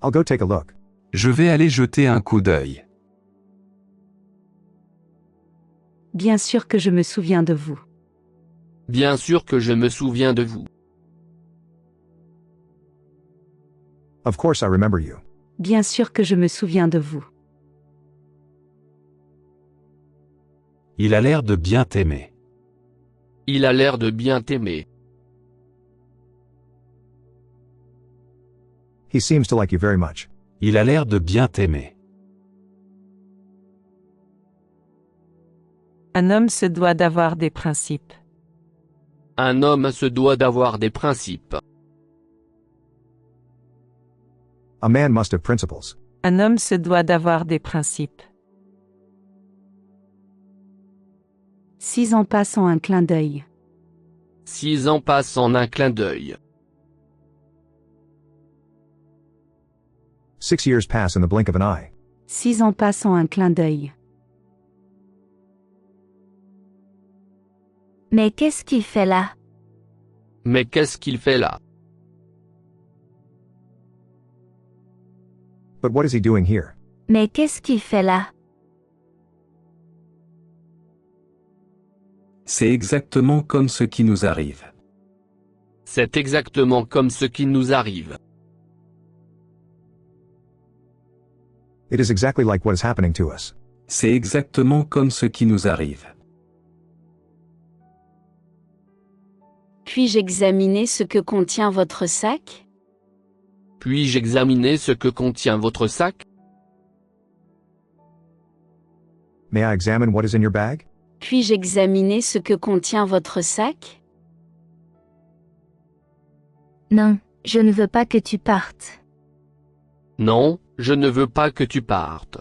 I'll go take a look. Je vais aller jeter un coup d'œil. Bien sûr que je me souviens de vous. Bien sûr que je me souviens de vous. Of course I remember you. Bien sûr que je me souviens de vous. Il a l'air de bien t'aimer. Il a l'air de bien t'aimer. He seems to like you very much. Il a l'air de bien t'aimer. Un homme se doit d'avoir des principes. Un homme se doit d'avoir des principes. A man must have principles. Un homme se doit d'avoir des principes. 6 ans passent en un clin d'œil. 6 ans passent en un clin d'œil. 6 years pass in the blink of an eye. 6 ans passent en un clin d'œil. Mais qu'est-ce qu'il fait là? Mais qu'est-ce qu'il fait là? But what is he doing here? Mais qu'est-ce qu'il fait là? C'est exactement comme ce qui nous arrive. C'est exactement comme ce qui nous arrive. It is exactly like what is happening to us. C'est exactement comme ce qui nous arrive. Puis-je examiner ce que contient votre sac? Puis-je examiner ce que contient votre sac? May I examine what is in your bag? Puis-je examiner ce que contient votre sac? Non, je ne veux pas que tu partes. Non, je ne veux pas que tu partes.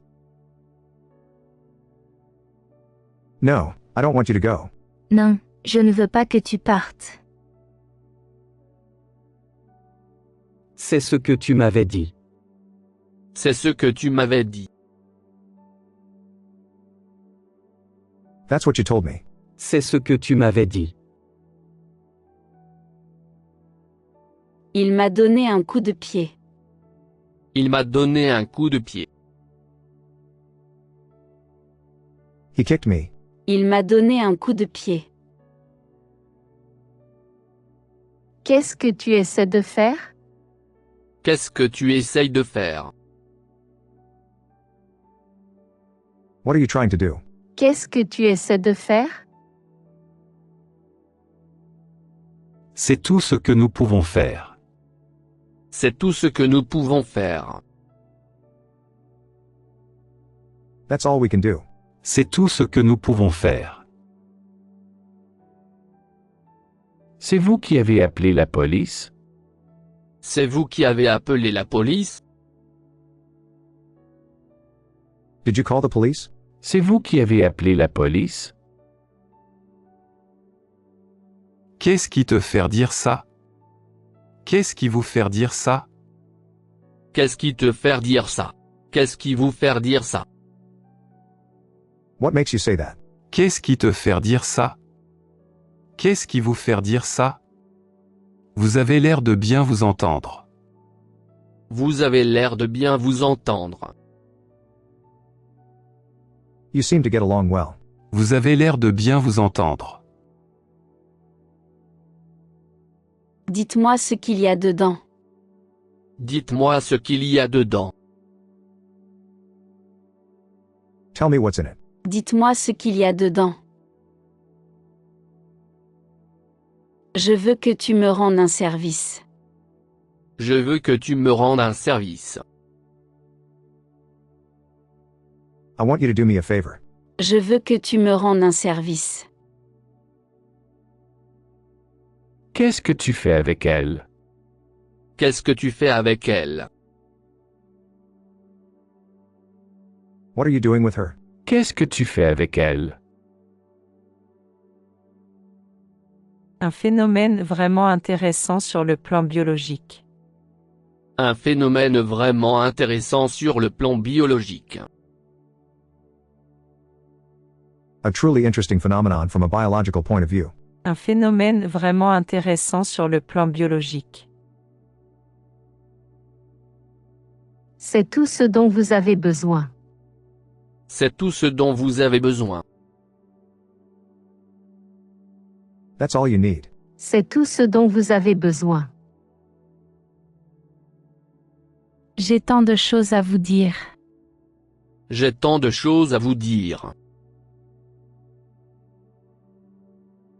No, I don't want you to go. Non, je ne veux pas que tu partes. C'est ce que tu m'avais dit. C'est ce que tu m'avais dit. That's what you told me. C'est ce que tu m'avais dit. Il m'a donné un coup de pied. Il m'a donné un coup de pied. He kicked me. Il m'a donné un coup de pied. Qu'est-ce que tu essaies de faire? Qu'est-ce que tu essayes de faire? What are you trying to do? Qu'est-ce que tu essaies de faire? C'est tout ce que nous pouvons faire. C'est tout ce que nous pouvons faire. That's all we can do. C'est tout ce que nous pouvons faire. C'est vous qui avez appelé la police? C'est vous qui avez appelé la police? Did you call the police? C'est vous qui avez appelé la police? Qu'est-ce qui te fait dire ça? Qu'est-ce qui vous fait dire ça? Qu'est-ce qui te fait dire ça? Qu'est-ce qui vous fait dire ça? What makes you say that? Qu'est-ce qui te fait dire ça? Qu'est-ce qui vous fait dire ça? Vous avez l'air de bien vous entendre. Vous avez l'air de bien vous entendre. You seem to get along well. Vous avez l'air de bien vous entendre. Dites-moi ce qu'il y a dedans. Dites-moi ce qu'il y a dedans. Tell me what's in it. Dites-moi ce qu'il y a dedans. Je veux que tu me rendes un service. Je veux que tu me rendes un service. I want you to do me a favor. Je veux que tu me rendes un service. Qu'est-ce que tu fais avec elle? Qu'est-ce que tu fais avec elle? What are you doing with her? Qu'est-ce que tu fais avec elle? Un phénomène vraiment intéressant sur le plan biologique. Un phénomène vraiment intéressant sur le plan biologique. A truly interesting phenomenon from a biological point of view. Un phénomène vraiment intéressant sur le plan biologique. C'est tout ce dont vous avez besoin. C'est tout ce dont vous avez besoin. That's all you need. C'est tout ce dont vous avez besoin. J'ai tant de choses à vous dire. J'ai tant de choses à vous dire.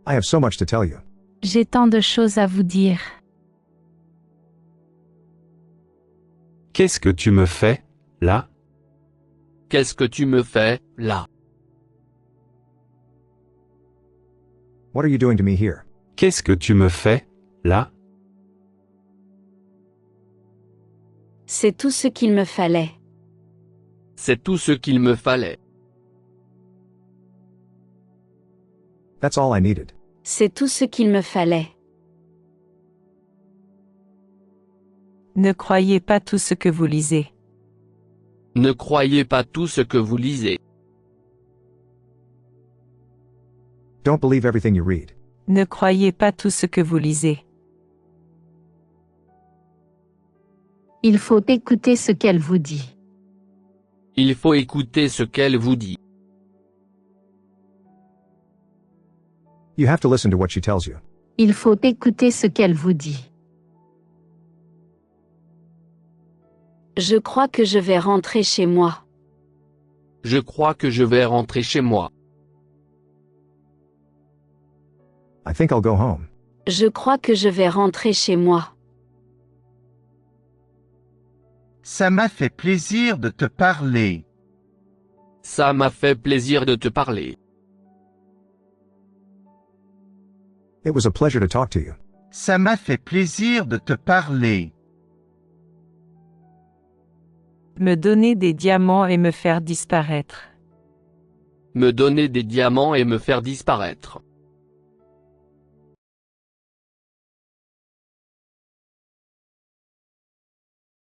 I have so much to tell you. J'ai tant de choses à vous dire. Qu'est-ce que tu me fais, là? Qu'est-ce que tu me fais, là? What are you doing to me here? Qu'est-ce que tu me fais, là? C'est tout ce qu'il me fallait. C'est tout ce qu'il me fallait. That's all I needed. C'est tout ce qu'il me fallait. Ne croyez pas tout ce que vous lisez. Ne croyez pas tout ce que vous lisez. Don't believe everything you read. Ne croyez pas tout ce que vous lisez. Il faut écouter ce qu'elle vous dit. Il faut écouter ce qu'elle vous dit. You have to listen to what she tells you. Il faut écouter ce qu'elle vous dit. Je crois que je vais rentrer chez moi. Je crois que je vais rentrer chez moi. I think I'll go home. Je crois que je vais rentrer chez moi. Ça m'a fait plaisir de te parler. Ça m'a fait plaisir de te parler. It was a pleasure to talk to you. Ça m'a fait plaisir de te parler. Me donner des diamants et me faire disparaître. Me donner des diamants et me faire disparaître.